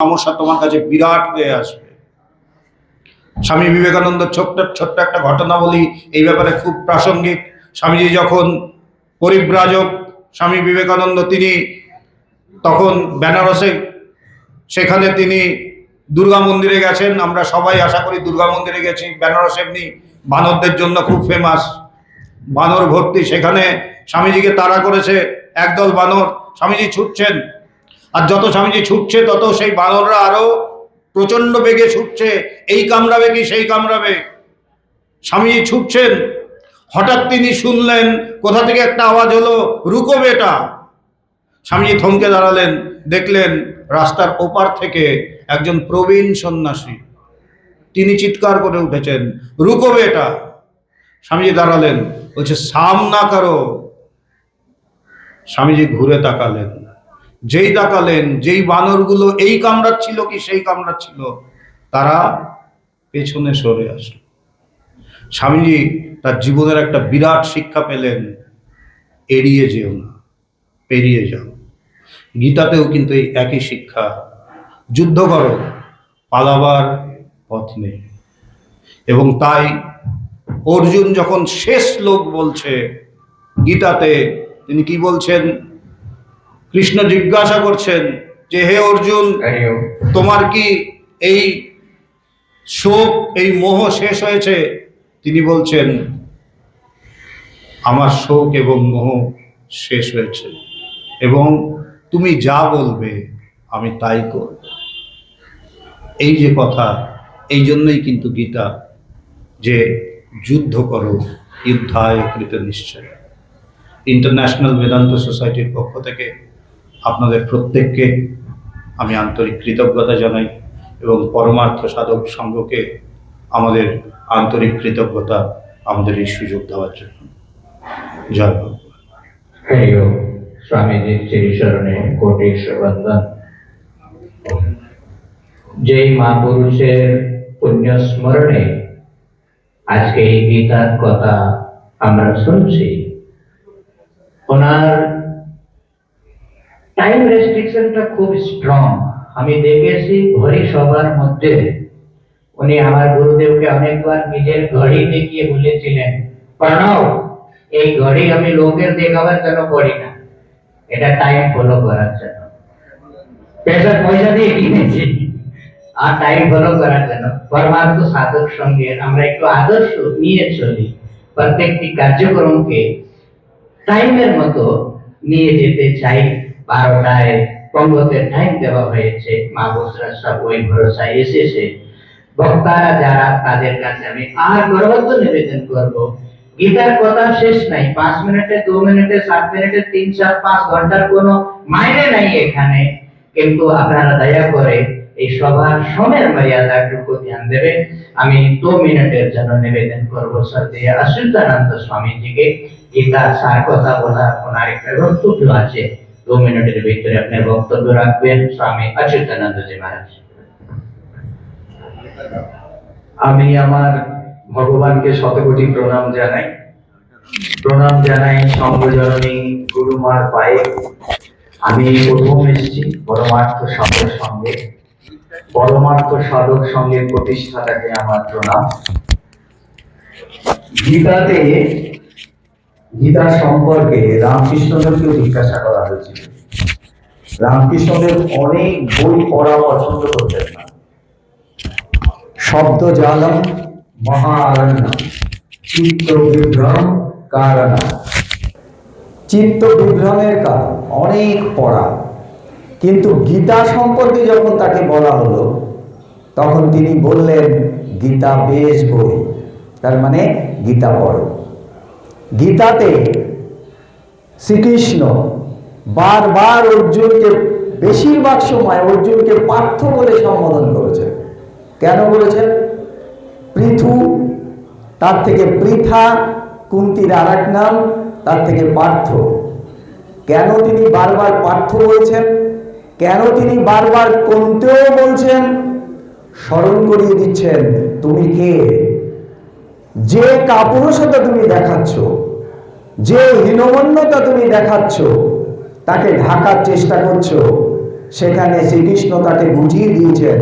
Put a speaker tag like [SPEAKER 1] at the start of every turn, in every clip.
[SPEAKER 1] সমস্যা তোমার কাছে বিরাট হয়ে আসবে। স্বামী বিবেকানন্দ ছোট্ট ছোট্ট একটা ঘটনা বলি, এই ব্যাপারে খুব প্রাসঙ্গিক। স্বামীজি যখন পরিব্রাজক স্বামী বিবেকানন্দ, তিনি তখন বেনারসে, সেখানে তিনি দুর্গা মন্দিরে গেছেন। আমরা সবাই আশা করি দুর্গা মন্দিরে গেছি। বেনারস এমনি বানরদের জন্য খুব ফেমাস, বানর ভর্তি। সেখানে স্বামীজিকে তাড়া করেছে একদল বানর। স্বামীজি ছুটছেন, আর যত স্বামীজি ছুটছে তত সেই বানররা আরো প্রচন্ড বেগে ছুটছে, এই কামড়াবে কি সেই কামড়াবে। স্বামীজি ছুটছেন, হঠাৎ তিনি শুনলেন কোথা থেকে একটা আওয়াজ হলো, রুকো বেটা। স্বামীজি থমকে দাঁড়ালেন, দেখলেন রাস্তার ওপার থেকে একজন প্রবীণ সন্ন্যাসী, তিনি চিৎকার করে উঠেছেন, রুকো বেটা। স্বামীজি দাঁড়ালেন, বলছে সামনা করো। স্বামীজি ঘুরে তাকালেন, যেই তাকালেন, যেই বানরগুলো এই কামড়াচ্ছিল কি সেই কামড়াচ্ছিল, তারা পেছনে সরে আসলো। স্বামীজি তার জীবনের একটা বিরাট শিক্ষা পেলেন, এড়িয়ে যেও না, পেরিয়ে যাও। গীতাতেও কিন্তু এই একই শিক্ষা, যুদ্ধ করো, পালাবার পথ নেই। এবং তাই অর্জুন যখন শেষ শ্লোক বলছে গীতাতে, তিনি কি বলছেন? কৃষ্ণ জিজ্ঞাসা করছেন যে হে অর্জুন, তোমার কি এই শোক, এই মোহ শেষ হয়েছে? তিনি বলছেন, আমার শোক এবং মোহ শেষ হয়েছে, এবং তুমি যা বলবে আমি তাই করব। এই যে কথা, এই জন্যই কিন্তু গীতা, যে যুদ্ধ করো, যুদ্ধায় কৃত নিশ্চয়। ইন্টারন্যাশনাল বেদান্ত সোসাইটির পক্ষ থেকে আপনাদের প্রত্যেককে আমি আন্তরিক কৃতজ্ঞতা জানাই, এবং পরমার্থ সাধক সংঘকে আমাদের আন্তরিক কৃতজ্ঞতা আমাদের এই সুযোগ দেওয়ার জন্য। জয় ভগবান।
[SPEAKER 2] স্বামীজির শ্রীচরণে কোটি বন্দন। যেই মহাপুরুষের পুণ্য স্মরণে আজকে এই গীতার কথা আমরা শুনছি, ওনার টাইম রেস্ট্রিকশনটা খুব স্ট্রং। আমি দেখেছি ঘড়ি সবার মধ্যে। উনি আমার গুরুদেবকে অনেকবার নিজের ঘড়ি দেখিয়ে বলেছিলেন, প্রণব, এই ঘড়ি আমি লোকের দেখাবার জন্য পড়ি না, এটা টাইম ফলো করার জন্য। পয়সা দিয়ে কিনেছি, আর টাইম ফলো করার জন্য। পরমার্থ সাধক সঙ্গে আমরা একটু আদর্শ নিয়ে চলি, প্রত্যেকটি কার্যক্রমকে টাইমের মতো নিয়ে যেতে চাই। 12টায় পঙ্গতের টাইম দেওয়া হয়েছে, মা বসরা সব ওই ভরসায় এসেছে। বক্তারা যারা, তাদের কাছে আমি আর গর্বত নিবেদন করব, গীতার কথা শেষ নাই। 5 মিনিটে, 2 মিনিটে, 7 মিনিটে, 3, 4, 5 ঘন্টার কোনো মাইনে নাই এখানে। কিন্তু আপনারা দয়া করে এই সবার সময়ের মর্যাদাটুকু ধ্যান দেবে। আমি 2 মিনিটের জন্য নিবেদন করব শ্রদ্ধেয় অচ্যুতানন্দ স্বামীজিকে। গীতার সার কথা বলার ওনার একটা বক্তব্য আছে, 2 মিনিটের ভিতরে আপনার বক্তব্য রাখবেন স্বামী অচ্যুতানন্দজি মহারাজ।
[SPEAKER 3] আমি আমার ভগবানকে শতকোটি প্রণাম জানাই। প্রণাম জানাই সঙ্গজননী গুরুমার পায়ে। আমি প্রথম এসেছি পরমার্থ সাধক সঙ্গে। পরমার্থ সাধক সঙ্গের প্রতিষ্ঠাতাকে আমার প্রণাম। গীতাতে, গীতা সম্পর্কে রামকৃষ্ণদেবকে জিজ্ঞাসা করা হয়েছিল। রামকৃষ্ণদেব অনেক বই পড়া পছন্দ করতেন না। শব্দ জালম মহারণ্য চিত্ত বিভ্রম কারণ। চিত্ত বিভ্রমের কারণ অনেক পড়া, কিন্তু গীতা সম্পর্কে যখন তাকে বলা হলো, তখন তিনি বললেন গীতা বেশ বই, তার মানে গীতা পড়ো। গীতাতে শ্রীকৃষ্ণ বারবার অর্জুনকে, বেশিরভাগ সময় অর্জুনকে পার্থ বলে সম্বোধন করেছেন। কেন বলেছেন? পৃথু, তার থেকে পৃথা, কুন্তির আর এক নাম, তার থেকে পার্থ। কেন তিনি বারবার পার্থ বলছেন? কেন তিনি বারবার কুন্তেও বলছেন? স্মরণ করিয়ে দিচ্ছেন, তুমি কে? যে কাপুরুষতা তুমি দেখাচ্ছ, যে হীনমন্যতা তুমি দেখাচ্ছ, তাকে ঢাকার চেষ্টা করছো, সেখানে শ্রীকৃষ্ণ তাকে বুঝিয়ে দিয়েছেন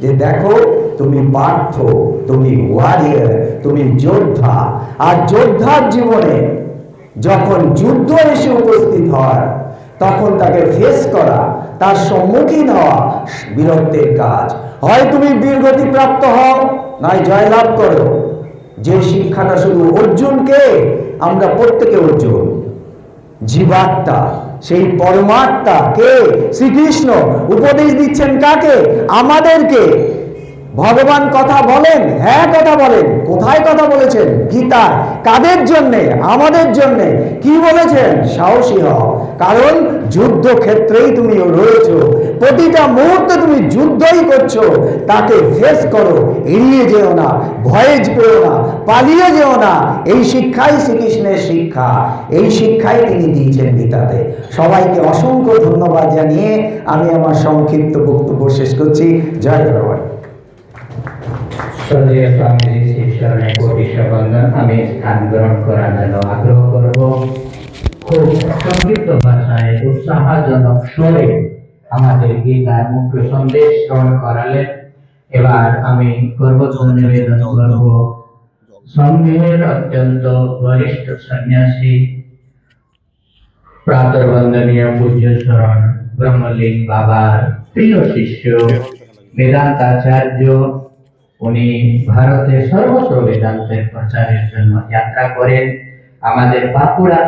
[SPEAKER 3] যে দেখো, তুমি পার্থ, তুমি ওয়ারিয়র, তুমি যোদ্ধা। আর যোদ্ধার জীবনে যখন যুদ্ধ এসে উপস্থিত হয়, তখন তাকে ফেস করা, তার সম্মুখীন হওয়া বীরত্বের কাজ। হয় তুমি বীরগতি প্রাপ্ত হও, নয় জয়লাভ করো। যে শিক্ষাটা শুধু অর্জুনকে, আমরা প্রত্যেকে অর্জুন। জীবাত্মা, সেই পরমাত্মা কে? শ্রীকৃষ্ণ। উপদেশ দিচ্ছেন কাকে? আমাদেরকে। ভগবান কথা বলেন, হ্যাঁ কথা বলেন। কোথায় কথা বলেছেন? গীতা। কাদের জন্যে? আমাদের জন্যে। কি বলেছেন? সাহসী হও, কারণ যুদ্ধক্ষেত্রেই তুমি রয়েছো। প্রতিটা মুহূর্তে তুমি যুদ্ধই করছো। তাকে ফেস করো, এড়িয়ে যেও না, ভয়ে পেও না, পালিয়ে যেও না। এই শিক্ষাই শ্রীকৃষ্ণের শিক্ষা, এই শিক্ষাই তিনি দিয়েছেন গীতাতে। সবাইকে অসংখ্য ধন্যবাদ জানিয়ে আমি আমার সংক্ষিপ্ত বক্তব্য শেষ করছি। জয় ভগবান।
[SPEAKER 2] শ্রদ্ধেয় স্বামীজি শ্রী চরণে কোটি বন্দন। আমি স্থান গ্রহণ করার জন্য আগ্রহ করব। খুব সংক্ষিপ্ত ভাষায়, উৎসাহজনক স্বরে আমাদের গীতার মুখ্য সন্দেশ শ্রবণ করালেন। এবার আমি করবধন নিবেদন করব সংঘের অত্যন্ত বরিষ্ঠ সন্ন্যাসী, প্রাতর্বন্দনীয় পূজ্য শরণ ব্রহ্মলিঙ্গ বাবার প্রিয় শিষ্য বেদান্তাচার্য। উনি ভারতে সর্বত্র বেদান্তের প্রচারের জন্য যাত্রা করেন। আমাদের বাঁকুড়া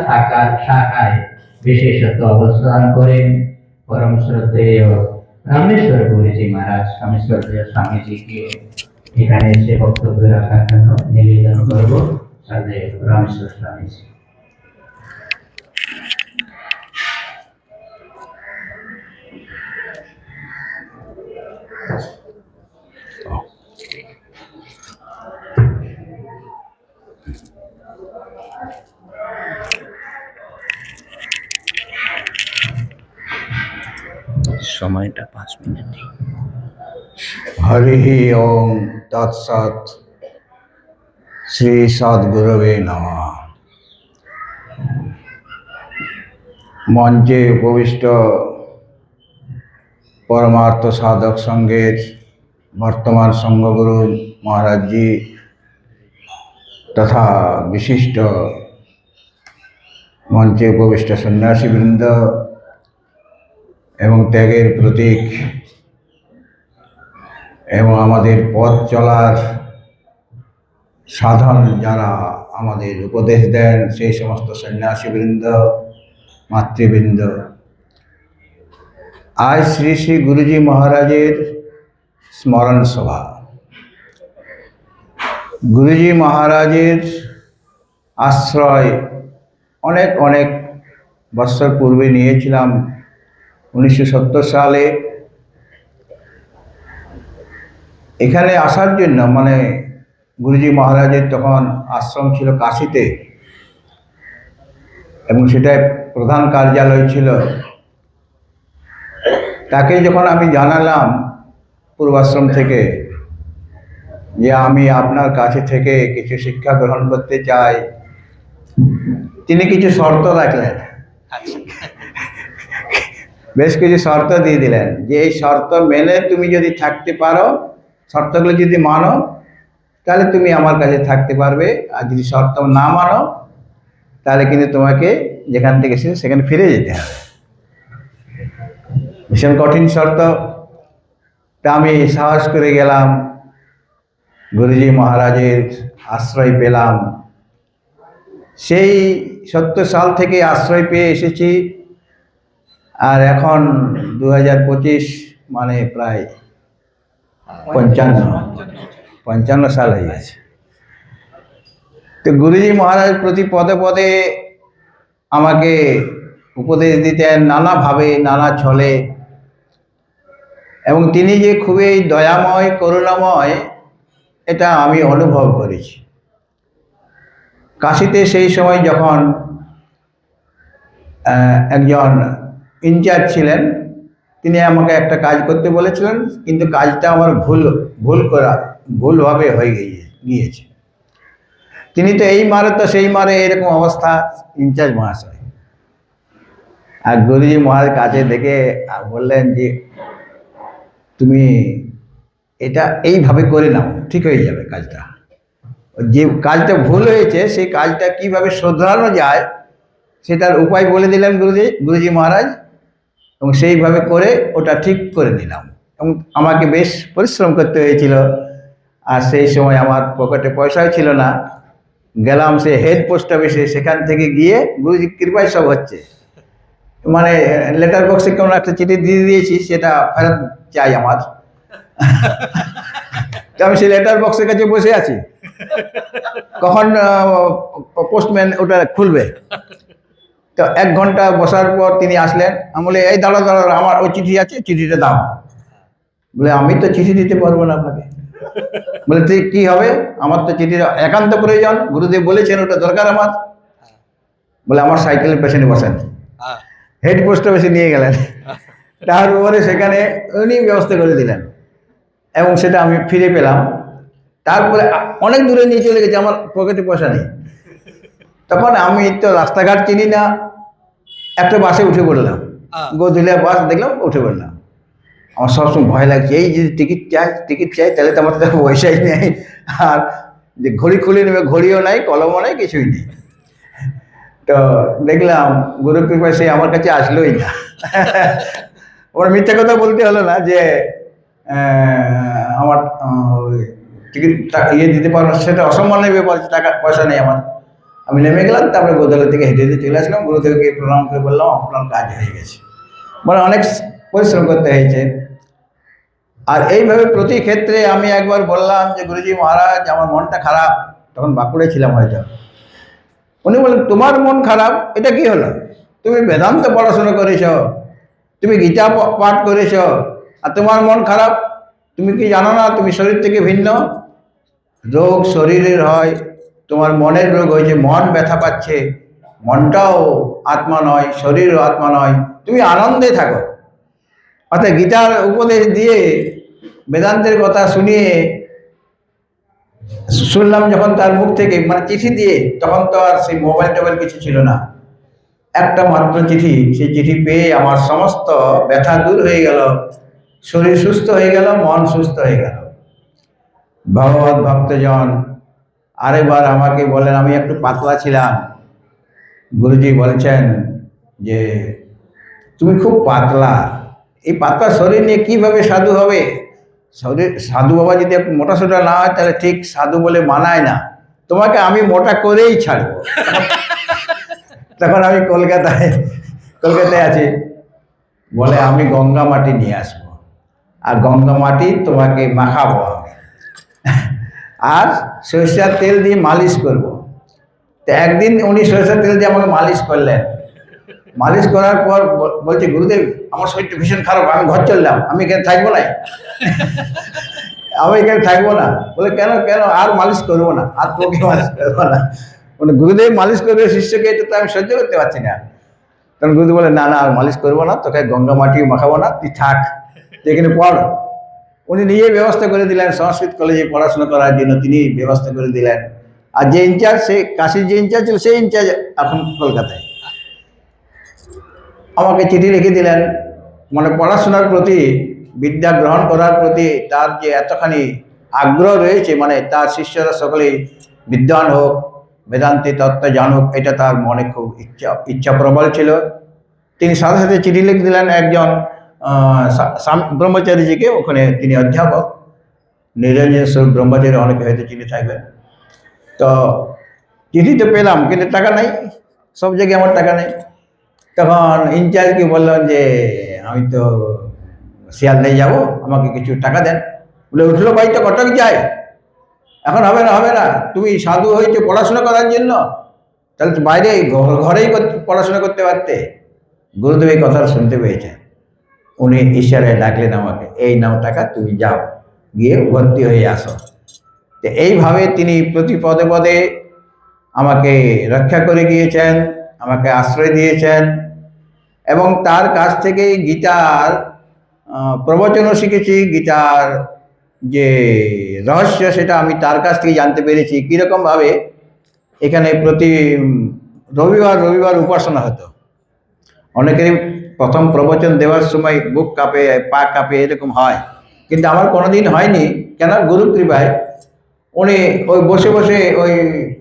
[SPEAKER 2] শাখায় বিশেষত অবস্থান করেন। পরম শ্রদ্ধেয় রামেশ্বর গুরুজি মহারাজ, স্বামী শ্রদ্ধেয় স্বামীজিকে এখানে এসে বক্তব্য রাখার জন্য নিবেদন করব। শ্রদ্ধেয় রামেশ্বর স্বামীজি।
[SPEAKER 4] সময়টা 5 মিনিট।
[SPEAKER 1] হরি ওম তৎসৎ। শ্রী সদ্গুরবে নমঃ। মঞ্চে উপবিষ্ট পরমার্থ সাধক সংঘের বর্তমান সংঘগুরু মহারাজজি তথা বিশিষ্ট মঞ্চে উপবিষ্ট সন্ন্যাসীবৃন্দ এবং ত্যাগের প্রতীক এবং আমাদের পথ চলার সাধন যারা আমাদের উপদেশ দেন, সেই সমস্ত সন্ন্যাসীবৃন্দ, মাতৃবৃন্দ, আজ শ্রী শ্রী গুরুজি মহারাজের স্মরণ সভা। গুরুজি মহারাজের আশ্রয় অনেক অনেক বছর পূর্বে নিয়েছিলাম। 1970 সালে এখানে আসার জন্য, মানে গুরুজি মহারাজের তখন আশ্রম ছিল কাশীতে এবং সেটাই প্রধান কার্যালয় ছিল। তাকে যখন আমি জানালাম পূর্বাশ্রম থেকে যে আমি আপনার কাছে থেকে কিছু শিক্ষা গ্রহণ করতে চাই, তিনি কিছু শর্ত রাখলেন। বেশ কিছু শর্ত দিয়ে দিলেন যে এই শর্ত মেনে তুমি যদি থাকতে পারো, শর্তগুলো যদি মানো, তাহলে তুমি আমার কাছে থাকতে পারবে। আর যদি শর্ত না মানো, তাহলে কিন্তু তোমাকে যেখান থেকে এসেছো সেখানে ফিরে যেতে হবে। ভীষণ কঠিন শর্ত। তা আমি সাহস করে গেলাম, গুরুজি মহারাজের আশ্রয় পেলাম। সেই 70 সাল থেকে আশ্রয় পেয়ে এসেছি। আর এখন 2025, মানে প্রায় 55 সাল হয়ে গেছে। তো গুরুজি মহারাজ প্রতি পদে পদে আমাকে উপদেশ দিতেন নানাভাবে, নানা ছলে। এবং তিনি যে খুবই দয়াময়, করুণাময়, এটা আমি অনুভব করেছি। কাশীতে সেই সময় যখন একজন ইনচার্জ ছিলেন, তিনি আমাকে একটা কাজ করতে বলেছিলেন, কিন্তু কাজটা আমার ভুলভাবে হয়ে গিয়েছে। তিনি তো এই মারে তো সেই মারে, এরকম অবস্থা ইনচার্জ মহাশয়।
[SPEAKER 3] আর গুরুজি মহারাজ কাছে দেখে বললেন যে তুমি এটা এইভাবে করে নাও, ঠিক হয়ে যাবে কাজটা। যে কাজটা ভুল হয়েছে সেই কাজটা কিভাবে শোধরানো যায় সেটার উপায় বলে দিলেন গুরুজি মহারাজ, এবং সেইভাবে করে ওটা ঠিক করে নিলাম। এবং আমাকে বেশ পরিশ্রম করতে হয়েছিল, আর সেই সময় আমার পকেটে পয়সাও ছিল না। গেলাম সে হেড পোস্ট অফিসে, সেখান থেকে গিয়ে গুরুজি কৃপায় সব হচ্ছে, মানে লেটার বক্সে কোনো একটা চিঠি দিয়ে দিয়েছি, সেটা ফেরত চাই আমার। তো আমি সেই লেটার বক্সের কাছে বসে আছি, কখন পোস্টম্যান ওটা খুলবে। তো 1 ঘন্টা বসার পর তিনি আসলেন। আমি বলে, এই দাঁড়া দাঁড়া, আমার ওই চিঠি আছে, চিঠিটা দাও। বলে, আমি তো চিঠি দিতে পারবো না আপনাকে। বলে, তুই কি হবে, আমার তো চিঠির একান্ত প্রয়োজন, গুরুদেব বলেছেন ওটা দরকার আমার। বলে, আমার সাইকেলের পেছনে বসেন। হেড পোস্ট অফিসে নিয়ে গেলেন, তারপরে সেখানে উনি ব্যবস্থা করে দিলেন এবং সেটা আমি ফিরে পেলাম। তারপরে অনেক দূরে নিয়ে চলে গেছে, আমার পকেটে পয়সা নেই। তখন আমি তো রাস্তাঘাট চিনি না, একটা বাসে উঠে পড়লাম, গোধুলিয়া বাস দেখলাম, উঠে পড়লাম। আমার সবসময় ভয় লাগছে, এই যে টিকিট চাই, তাহলে তো আমার তো পয়সাই নেই, আর যে ঘড়ি খুলে নেবে, ঘড়িও নাই, কলমও নাই, কিছুই নেই। তো দেখলাম গুরু কৃপায় সে আমার কাছে আসলোই না। আমার মিথ্যা কথা বলতে হলো না যে আমার টিকিট ইয়ে দিতে পারবো, সেটা অসম্মানের ব্যাপার, টাকা পয়সা নেই আমার। আমি নেমে গেলাম, তারপরে গোদালা থেকে হেঁটে হেঁটে চলে আসলাম, গুরুদেবকে প্রণাম করে বললাম, আপনার কাজ হয়ে গেছে। মানে অনেক পরিশ্রম করতে হয়েছে। আর এইভাবে প্রতি ক্ষেত্রে আমি একবার বললাম যে গুরুজি মহারাজ, আমার মনটা খারাপ, তখন বাঁকুড়ে ছিলাম হয়তো। উনি বললেন, তোমার মন খারাপ, এটা কি হলো? তুমি বেদান্ত পড়াশোনা করেছ, তুমি গীতা পাঠ করেছ, আর তোমার মন খারাপ? তুমি কি জানো না তুমি শরীর থেকে ভিন্ন? রোগ শরীরের হয়, তোমার মনের রোগ হয়েছে, মন ব্যথা পাচ্ছে, মনটাও আত্মা নয়, শরীরও আত্মা নয়, তুমি আনন্দে থাকো। অর্থাৎ গীতার উপদেশ দিয়ে, বেদান্তের কথা শুনিয়ে শুনলাম যখন তার মুখ থেকে, মানে চিঠি দিয়ে, তখন তো আর সেই মোবাইল টোবাইল কিছু ছিল না, একটা মাত্র চিঠি। সেই চিঠি পেয়ে আমার সমস্ত ব্যথা দূর হয়ে গেল, শরীর সুস্থ হয়ে গেল, মন সুস্থ হয়ে গেল। ভগবত ভক্তজন আরেকবার আমাকে বলেন, আমি একটু পাতলা ছিলাম, গুরুজি বলছেন যে তুমি খুব পাতলা, এই পাতলা শরীর নিয়ে কিভাবে সাধু হবে? শরীর সাধু বাবা যদি একটু মোটাসোটা না হয়, তাহলে ঠিক সাধু বলে মানায় না, তোমাকে আমি মোটা করেই ছাড়বো। তখন আমি কলকাতায় আছি। বলে, আমি গঙ্গা মাটি নিয়ে আসবো, আর গঙ্গা মাটি তোমাকে মাখাবো আমি, আর সরিষার তেল দিয়ে মালিশ করব। তো একদিন উনি সরিষার তেল দিয়ে আমাকে মালিশ করলেন। মালিশ করার পর বলছে, গুরুদেব আমার শরীরটা ভীষণ খারাপ, আমি ঘর চললাম, আমি এখানে থাকবো না। আমি এখানে থাকবো না। বলে, কেন কেন? আর মালিশ করবো না, আর তোকে মালিশ করবো না। মানে গুরুদেব মালিশ করবে শিষ্যকে, এটা তো আমি সহ্য করতে পারছি না। তখন গুরুদেব বলে, না না, আর মালিশ করবো না, তোকে গঙ্গা মাটিও মাখাবো না, তুই থাক, এখানে পড়। উনি নিজেই ব্যবস্থা করে দিলেন, সংস্কৃত কলেজে পড়াশোনা করার জন্য তিনি ব্যবস্থা করে দিলেন। আর যে ইনচার্জ, সে কাশির যে ইনচার্জ ছিল, সেই ইনচার্জ এখন কলকাতায়। আমাকে চিঠি লিখে দিলেন, মানে পড়াশোনার প্রতি, বিদ্যা গ্রহণ করার প্রতি তার যে এতখানি আগ্রহ রয়েছে, মানে তার শিষ্যরা সকলেই বিদ্বান হোক, বেদান্তি তত্ত্ব জানুক, এটা তার মনে খুব ইচ্ছা প্রবল ছিল। তিনি সাথে সাথে চিঠি লিখে দিলেন একজন ব্রহ্মচারীজিকে, ওখানে তিনি অধ্যাপক, নিরঞ্জন স্বরূপ ব্রহ্মচারী, অনেকে হয়তো চিঠি থাকবেন। তো চিঠি তো পেলাম, কিন্তু টাকা নাই, সব জায়গায় আমার টাকা নেই। তখন ইনচার্জকে বললাম যে আমি তো শিয়ালদায় যাবো, আমাকে কিছু টাকা দেন। বলে, উঠলো ভাই তো কটক যায়, এখন হবে না, হবে না, তুমি সাধু হয়েছে পড়াশোনা করার জন্য, তাহলে তো বাইরে ঘরেই পড়াশোনা করতে পারতে। গুরুদেব এই কথা শুনতে পেয়েছেন, উনি ঈশ্বরে ডাকলেন আমাকে, এই নাও টাকা, তুমি যাও, গিয়ে ভর্তি হয়ে আসো। তো এইভাবে তিনি প্রতি পদে পদে আমাকে রক্ষা করে গিয়েছেন, আমাকে আশ্রয় দিয়েছেন, এবং তার কাছ থেকে গীতার প্রবচনও শিখেছি। গীতার যে রহস্য, সেটা আমি তার কাছ থেকে জানতে পেরেছি। কীরকমভাবে এখানে প্রতি রবিবার উপাসনা হতো,
[SPEAKER 5] অনেকেরই প্রথম প্রবচন দেওয়ার সময় বুক কাঁপে, পা কাঁপে, এরকম হয়, কিন্তু আমার কোনোদিন হয়নি। কেন? গুরু কৃপায় উনি ওই বসে বসে ওই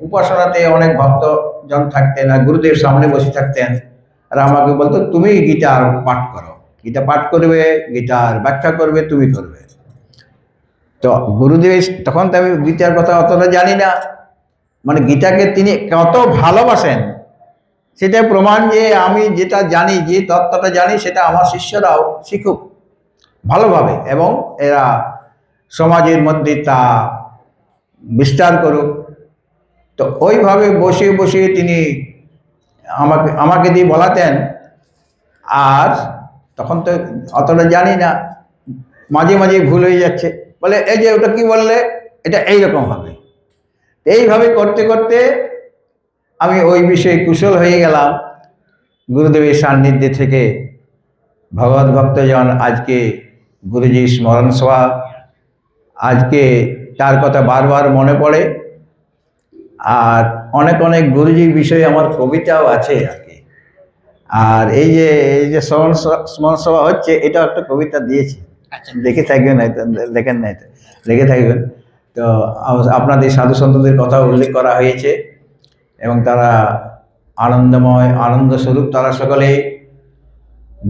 [SPEAKER 5] উপাসনাতে অনেক ভক্তজন থাকতেন, আর গুরুদেব সামনে বসে থাকতেন, আর আমাকে বলতো তুমি গীতার পাঠ করো, গীতা পাঠ করবে, গীতার ব্যাখ্যা করবে, তুমি করবে। তো গুরুদেব তখন তো আমি গীতার কথা অতটা জানি না, মানে গীতাকে তিনি কত ভালোবাসেন সেটা প্রমাণ যে আমি যেটা জানি, যে তত্ত্বটা জানি, সেটা আমার শিষ্যরাও শিখুক ভালোভাবে, এবং এরা সমাজের মধ্যে তা বিস্তার করুক। তো ওইভাবে বসে বসে তিনি আমাকে আমাকে দিয়ে বলাতেন। আর তখন তো অতটা জানি না, মাঝে মাঝে ভুল হয়ে যাচ্ছে, বলে এই যে ওটা কি বললে, এটা এইরকম হবে। এইভাবে করতে করতে আমি ওই বিষয়ে কুশল হয়ে গেলাম। গুরুদেবের সান্নিধ্যে থেকে ভগবত ভক্তজন আজকে গুরুজি স্মরণ সভা, আজকে তার কথা বারবার মনে পড়ে। আর অনেক অনেক গুরুজির বিষয়ে আমার কবিতাও আছে আর কি। আর এই যে স্মরণ সভা হচ্ছে, এটা একটা কবিতা দিয়েছি, দেখে থাকবেন, হয়তো দেখেন নাই তো, দেখে থাকবেন। তো আপনাদের সাধু সন্তদের কথা উল্লেখ করা হয়েছে, এবং তারা আনন্দময়, আনন্দ স্বরূপ তারা সকলে।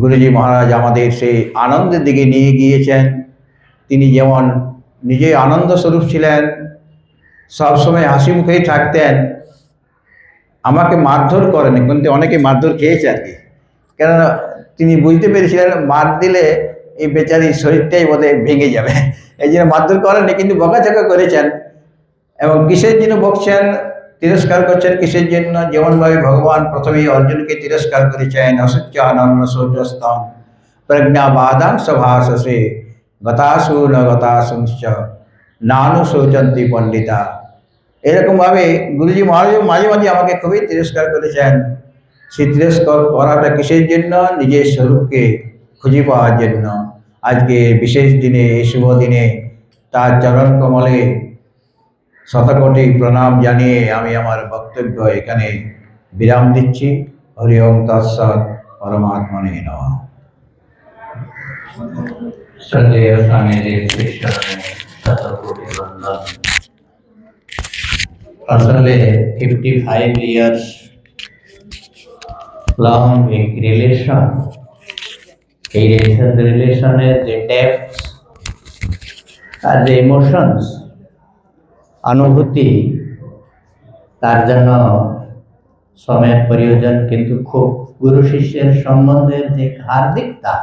[SPEAKER 5] গুরুজি মহারাজ আমাদের সেই আনন্দের দিকে নিয়ে গিয়েছেন। তিনি যেমন নিজে আনন্দ স্বরূপ ছিলেন, সবসময় হাসি মুখেই থাকতেন, আমাকে মারধর করেন, কিন্তু অনেকে মারধর খেয়েছে আর কি। কেননা তিনি বুঝতে পেরেছিলেন মার দিলে এই বেচারির শরীরটাই বোধহয় ভেঙে যাবে, এই জন্য মারধর করেননি, কিন্তু বকাঝকা করেছেন। এবং কিসের জন্য বকছেন, তিরস্কার করছেন কিসের জন্য? যেমনভাবে ভগবান প্রথমেই অর্জুনকে তিরস্কার করেছেন, অসুচ্চানন্ন শৌচস্তম প্রজ্ঞাবাদাং সভাসসে গতাসু ন গতাসুঞ্চ নানু শৌচন্তি পণ্ডিতা। এরকমভাবে গুরুজি মহারাজ মাঝে মাঝে আমাকে খুবই তিরস্কার করেছেন। সেই তিরস্কার করাটা কিসের জন্য? নিজের স্বরূপকে খুঁজে পাওয়ার জন্য। আজকে বিশেষ দিনে, এই শুভ দিনে তার চরণ কমলে শতকোটি প্রণাম জানিয়ে আমি আমার বক্তব্য এখানে বিরাম দিচ্ছি। হরি ওম তৎসৎ, পরমাত্মনে নমঃ।
[SPEAKER 2] শ্রদ্ধেয় স্বামীজির শ্রীচরণে শতকোটি বন্দন। আসলে 55 years long রিলেশন, এই রিলেশনের যে ডেপথ আর যে ইমোশনস, অনুভূতি, তার জন্য সময়ের প্রয়োজন, কিন্তু খুব গুরু শিষ্যের সম্বন্ধের যে হার্দিকতা,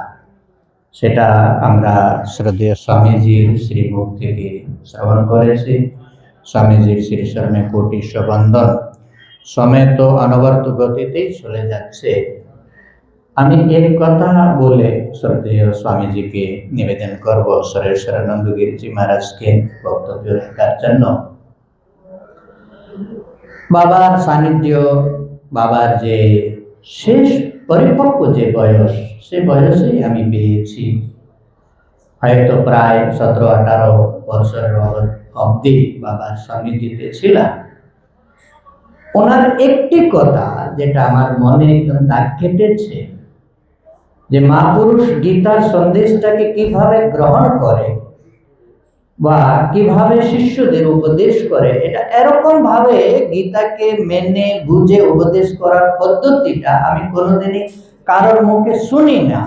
[SPEAKER 2] সেটা আমরা শ্রদ্ধেয় স্বামীজির শ্রীমুখ থেকে শ্রবণ করেছি। স্বামীজির শ্রীচরণে কোটি বন্দন। সময় তো অনবরত গতিতেই চলে যাচ্ছে। আমি এক কথা বলে শ্রদ্ধেয় স্বামীজিকে নিবেদন করব, সরেশ্বরানন্দ গিরিজি মহারাজকে বক্তব্য রাখার জন্য। বাবার সান্নিধ্য, বাবার যে শেষ পরিপক্ব যে বয়স, সে বয়সেই আমি পেয়েছি। হয়তো প্রায় 17-18 বছরের অবধি বাবার সান্নিধ্যে ছিলাম। ওনার একটি কথা যেটা আমার মনে একদম দাগ কেটেছে, যে মহাপুরুষ গীতার সন্দেশটাকে কিভাবে গ্রহণ করে বা কিভাবে শিষ্যদের উপদেশ করে, এটা এরকম ভাবে গীতাকে মেনে বুঝে উপদেশ করার পদ্ধতিটা আমি কোনোদিনই কারোর মুখে শুনি না।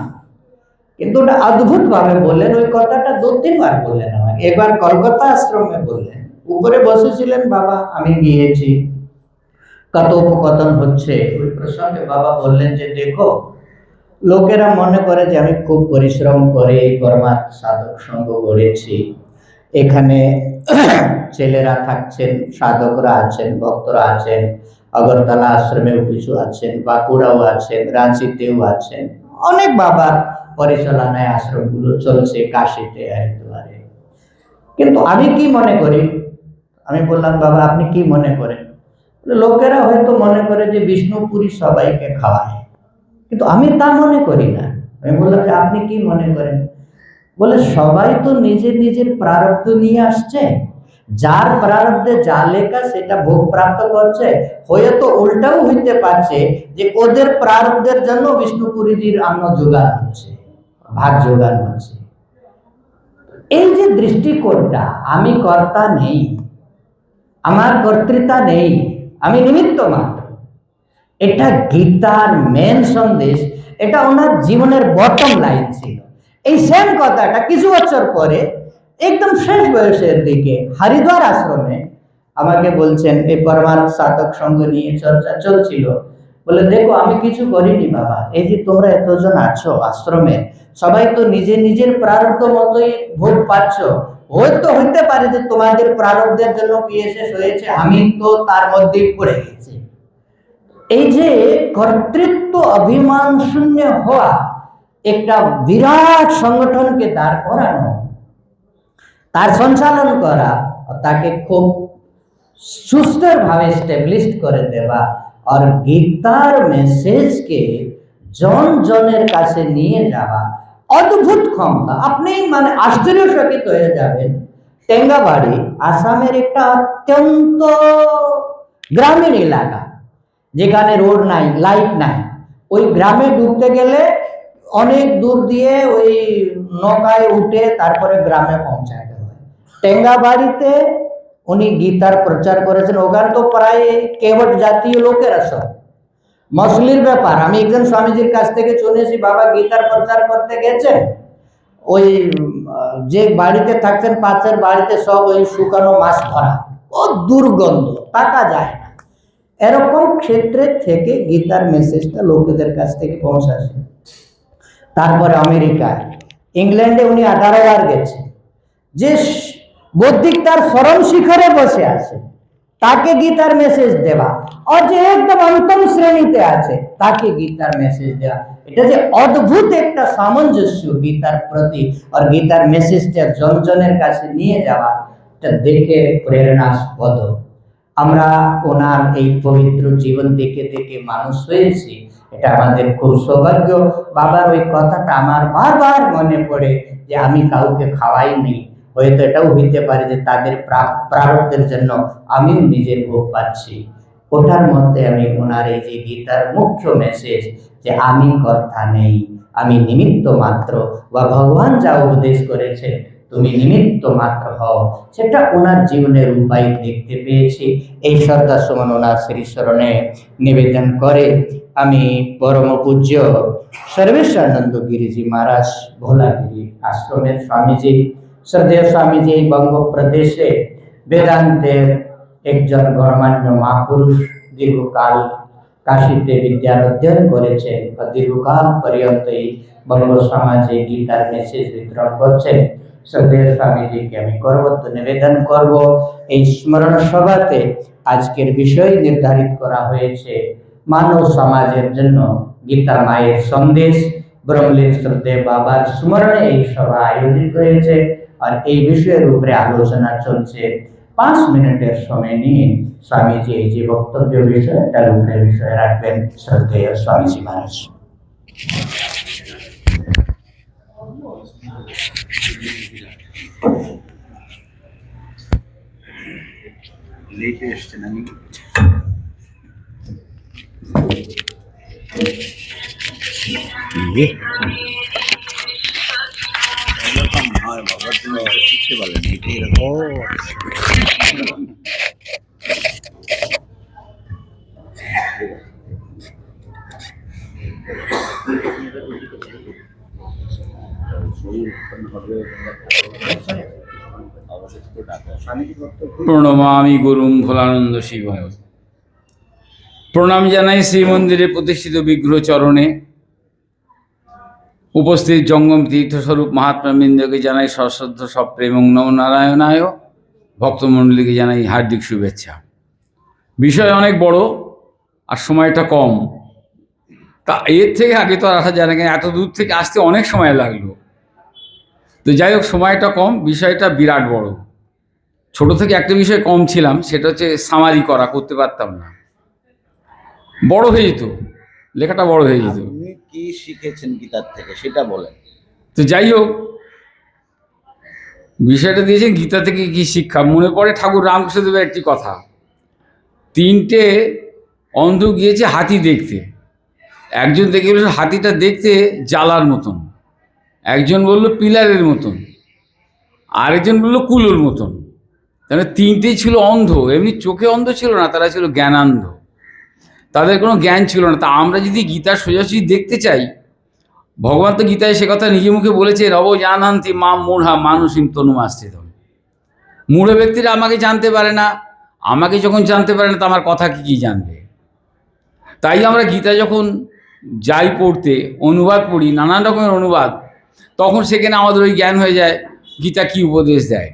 [SPEAKER 2] কিন্তু ওটা অদ্ভুত ভাবে বললেন। ওই কথাটা 2-3 বার বললেন আমাকে। একবার কলকাতা আশ্রমে বললেন, উপরে বসেছিলেন বাবা, আমি গিয়েছি, কথোপকথন হচ্ছে, ওই প্রসঙ্গে বাবা বললেন যে দেখো, লোকেরা মনে করে যে আমি খুব পরিশ্রম করে পরমাত্ম সাধক সঙ্গ গড়েছি, এখানে ছেলেরা থাকছেন, সাধকরা আছেন, ভক্তরা আছেন, আগরতলা আশ্রমেও কিছু আছেন, বাঁকুড়াও আছেন, রাঁচিতেও আছেন, অনেক বাবার পরিচালনায় আশ্রমগুলো চলছে, কাশীতে, হরিদ্বারে। কিন্তু আমি কি মনে করি, আমি বললাম বাবা আপনি কি মনে করেন? লোকেরা হয়তো মনে করে যে বিষ্ণুপুরী সবাইকে খাওয়ায়, কিন্তু আমি তা মনে করি না। আমি বললাম যে আপনি কি মনে করেন? বলে সবাই তো নিজের নিজের প্রারব্ধ নিয়ে আসছে, যার প্রারব্ধে যা লেখা সেটা ভোগ প্রাপ্ত করছে। হয়তো উল্টাও হইতে পারছে যে ওদের প্রারব্ধের জন্য বিষ্ণুপুরীজির অন্ন যোগান হচ্ছে, ভাত যোগান হচ্ছে। এই যে দৃষ্টিকোণটা, আমি কর্তা নেই, আমার কর্তৃতা নেই, আমি নিমিত্ত মাত্র, এটা গীতার মেন সন্দেশ, এটা ওনার জীবনের বটম লাইন ছিল। এই সেম কথাটা কিছু বছর পরে একদম শেষ বয়সের দিকে হরিদ্বার আশ্রমে আমাকে বলছেন, এই পরমার্থ সাধক সঙ্গ নিয়ে চর্চা চলছিল, বলে দেখো আমি কিছু করিনি বাবা, এই যে তোমরা এতজন আছো আশ্রমে, সবাই তো নিজে নিজের প্রারব্ধ মতোই ভোগ পাচ্ছ, হয়তো হইতে পারে যে তোমাদের প্রারব্ধের জন্য বিশেষ হয়েছে, আমি তো তার মধ্যেই পড়ে গেছি। এই যে কর্তৃত্ব অভিমান শূন্য হওয়া, একটা বিরাট সংগঠনকে দাঁড় করানো, তার সঞ্চালন করা, তাকে খুব সুস্থভাবে স্টেবলিশ করে দেওয়া, আর গীতার মেসেজকে জন জনের কাছে নিয়ে যাওয়া, অদ্ভুত ক্ষমতা। আপনি মানে আশ্চর্যচকিত হয়ে যাবেন। টেঙ্গাবাড়ি আসামের একটা অত্যন্ত গ্রামীণ এলাকা, যেখানে রোড নাই, লাইট নাই। ওই গ্রামে ঢুকতে গেলে অনেক দূর দিয়ে ওই নৌকায় উঠে তারপরে গ্রামে পৌঁছাতে হয়। টেঙ্গাবাড়িতে উনি গীতার প্রচার করেছেন। ওখানে তো প্রায় কেবট জাতীয় লোকেরা সব, মসলির ব্যাপার। আমি একজন স্বামীজির কাছ থেকে শুনেছি, বাবা গীতার প্রচার করতে গেছেন, ওই যে বাড়িতে থাকতেন পাশের বাড়িতে সব ওই শুকানো মাছ ধরা, ও দুর্গন্ধ, থাকা যায় না। এরকম ক্ষেত্রে থেকে গীতার মেসেজটা লোকেদের কাছ থেকে পৌঁছাছে। তারপরে আমেরিকায়, ইংল্যান্ডে উনি 18 বার গেছেন। যে বৌদ্ধিক তার চরম শিখরে বসে আছে, তাকে গীতার মেসেজ দেওয়া, আর যে একদম অন্তম শ্রেণীতে আছে তাকে গীতার মেসেজ দেওয়া, এটা যে অদ্ভুত একটা সামঞ্জস্য গীতার প্রতি আর গীতার মেসেজটা জনজনের কাছে নিয়ে যাওয়া, এটা দেখে প্রেরণাস্পদ। আমরা ওনার এই পবিত্র জীবন দেখে দেখে মানুষ হয়েছি, এটা আমাদের খুব সৌভাগ্য। বাবার ওই কথাটা আমার বারবার মনে পড়ে যে আমি কাউকে খাওয়াইনি, হয়তো এটাও হইতে পারে যে তাদের প্রারব্ধের জন্য আমিও নিজের ভোগ পাচ্ছি। ওটার মধ্যে আমি ওনার এই যে গীতার মুখ্য মেসেজ, যে আমি কর্তা নেই, আমি নিমিত্ত মাত্র, বা ভগবান যা উপদেশ করেছে তুমি নিমিত্ত মাত্র হও, সেটা ওনার জীবনের উপায় দেখতে পেয়েছি। এই শ্রদ্ধা সমান ওনার শ্রীচরণে নিবেদন করে আমি পরম পূজ্য সর্বেশ্বরানন্দ গিরিজি মহারাজ ভোলাগিরি আশ্রমের স্বামীজি, শ্রদ্ধেয় স্বামীজি এই বঙ্গপ্রদেশে বেদান্তের একজন গণমান্য মহাপুরুষ, দীর্ঘকাল কাশীতে বিদ্যার অধ্যয়ন করেছেন, দীর্ঘকাল পর্যন্ত এই বঙ্গ সমাজে গীতার মেসেজ বিতরণ করছেন। শ্রদ্ধেয় স্বামীজিকে আমি করবত্ব নিবেদন করব, এই স্মরণ সভাতে আজকের বিষয় নির্ধারিত করা হয়েছে মানব সমাজের জন্য গীতা মায়ের সন্দেশ। ব্রহ্মলীন শ্রদ্ধেয় বাবার স্মরণে এই সভা আয়োজিত হয়েছে, আর এই বিষয়ের উপরে আলোচনা চলছে। 5 মিনিটের সময় নিয়ে স্বামীজি এই যে বক্তব্য বিষয়, তার উপরে বিষয় রাখবেন শ্রদ্ধেয় স্বামীজি মহারাজ।
[SPEAKER 4] লেটে এসছেন, আমি এরকম হয় বাবা, তুমি শিখতে পারলেন এটাই এরকম।
[SPEAKER 6] প্রণমামি গুরুং ভোলানন্দ শিবায়। প্রণাম জানাই শ্রীমন্দিরে প্রতিষ্ঠিত বিগ্রহ চরণে উপস্থিত জঙ্গম তীর্থস্বরূপ মহাত্মা বৃন্দকে জানাই সশ্রদ্ধ সপ্রেম নম নারায়ণায়। ভক্তমণ্ডলীকে জানাই হার্দিক শুভেচ্ছা। বিষয় অনেক বড় আর সময়টা কম, তা এর থেকে আগে তো আর আসা যায় না, এত দূর থেকে আসতে অনেক সময় লাগলো। তো যাই হোক, সময়টা কম, বিষয়টা বিরাট বড়। ছোট থেকে একটা বিষয় কম ছিলাম, সেটা হচ্ছে সামারি করতে পারতাম না, বড় হয়ে যেত, লেখাটা বড় হয়ে যেত।
[SPEAKER 4] আপনি কি শিখেছেন গীতার থেকে সেটা বলেন।
[SPEAKER 6] তো যাই হোক, বিষয়টা দিয়েছেন গীতা থেকে কি শিক্ষা মনে পড়ে ঠাকুর রামকৃষ্ণদেবের একটি কথা। 3টে অন্ধ গিয়েছে হাতি দেখতে। একজন দেখে বলল হাতিটা দেখতে জালার মতন, একজন বলল পিলারের মতন, আরেকজন বলল কুলোর মতন। তাহলে 3টেই ছিল অন্ধ, এমনি চোখে অন্ধ ছিল না, তারা ছিল জ্ঞানান্ধ, তাদের কোনো জ্ঞান ছিল না। তা আমরা যদি গীতা সোজাসুজি দেখতে চাই, ভগবান তো গীতায় সে কথা নিজে মুখে বলেছে, রব জানান্তি মা মূঢ়া মানুষিম তনুমাশ্রিত। মূঢ় ব্যক্তিরা আমাকে জানতে পারে না, আমাকে যখন জানতে পারে না তো আমার কথা কি জানবে। তাই আমরা গীতা যখন যাই পড়তে, অনুবাদ পড়ি, নানান রকমের অনুবাদ, তখন সেখানে আমাদের ওই জ্ঞান হয়ে যায় গীতা কি উপদেশ দেয়।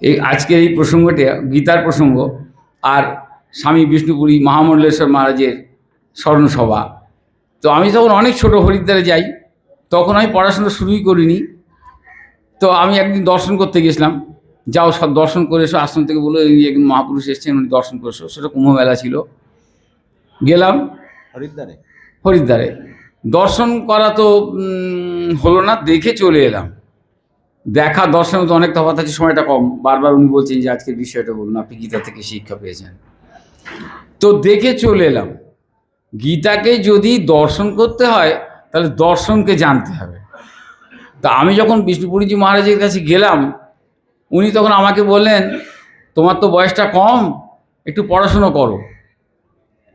[SPEAKER 6] এই আজকের এই প্রসঙ্গটা গীতার প্রসঙ্গ, আর স্বামী বিষ্ণুপুরী মহামণ্ডলেশ্বর মহারাজের স্মরণসভা। তো আমি তখন অনেক ছোট, হরিদ্বারে যাই, তখন আমি পড়াশোনা শুরুই করিনি। তো আমি একদিন দর্শন করতে গেছিলাম, যাও সব দর্শন করে এসো, আশ্রম থেকে বলো এই একজন মহাপুরুষ এসছেন, উনি দর্শন করে এসো। সেটা কুম্ভমেলা ছিল, গেলাম হরিদ্বারে। দর্শন করা তো হলো না, দেখে চলে এলাম। দেখা দর্শনের তো অনেক তফাৎ আছে, সময়টা কম। বারবার উনি বলছেন যে আজকের বিষয়টা বলুন, আপনি গীতা থেকে শিক্ষা পেয়েছেন। তো দেখে চলে এলাম। গীতাকে যদি দর্শন করতে হয় তাহলে দর্শনকে জানতে হবে। তা আমি যখন বিষ্ণুপুরীজি মহারাজের কাছে গেলাম, উনি তখন আমাকে বললেন, তোমার তো বয়সটা কম, একটু পড়াশুনো করো,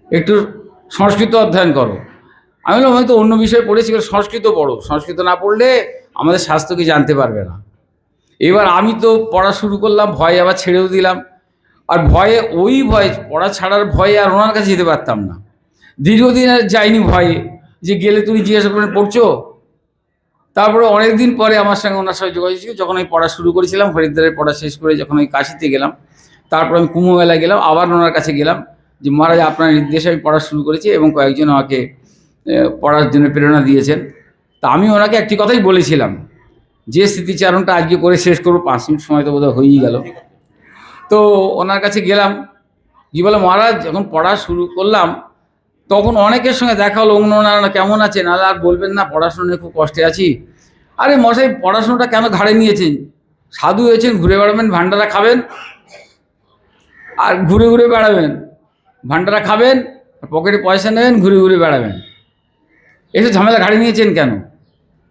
[SPEAKER 6] একটু সংস্কৃত অধ্যয়ন করো। আমি বললাম হয়তো অন্য বিষয়ে পড়েছি, সংস্কৃত পড়ো, সংস্কৃত না পড়লে আমাদের শাস্ত্রকে জানতে পারবে না। এবার আমি তো পড়া শুরু করলাম, ভয়ে আবার ছেড়েও দিলাম। আর ভয়ে, ওই ভয়, পড়া ছাড়ার ভয়ে আর ওনার কাছে যেতে পারতাম না। দীর্ঘদিন আর যাইনি ভয়ে, যে গেলে তুমি জিজ্ঞাসা করেন পড়ছো। তারপরে অনেক দিন পরে আমার সঙ্গে ওনার সঙ্গে যোগাযোগ ছিল, যখন আমি পড়া শুরু করেছিলাম, হরিদ্বারের পড়া শেষ করে যখন আমি কাশিতে গেলাম, তারপর আমি কুম্ভমেলায় গেলাম, আবার ওনার কাছে গেলাম যে মহারাজ আপনার নির্দেশে আমি পড়া শুরু করেছি, এবং কয়েকজন আমাকে পড়ার জন্য প্রেরণা দিয়েছেন। তা আমি ওনাকে একটি কথাই বলেছিলাম, যে স্মৃতিচারণটা আজকে করে শেষ করবো, 5 মিনিট সময় তো বোধহয় হয়েই গেল। তো ওনার কাছে গেলাম, কি বলে মহারাজ যখন পড়া শুরু করলাম তখন অনেকের সঙ্গে দেখা হলো, ওনারা কেমন আছে, নাহলে আর বলবেন না পড়াশোনা নিয়ে খুব কষ্টে আছি। আরে মশাই, পড়াশোনাটা কেন ঘাড়ে নিয়েছেন? সাধু হয়েছেন, ঘুরে বেড়াবেন, ভান্ডারা খাবেন আর ঘুরে ঘুরে বেড়াবেন, ভান্ডারা খাবেন, পকেটে পয়সা নেবেন, ঘুরে ঘুরে বেড়াবেন, এসে ঝামেলা ঘাড়ে নিয়েছেন কেন?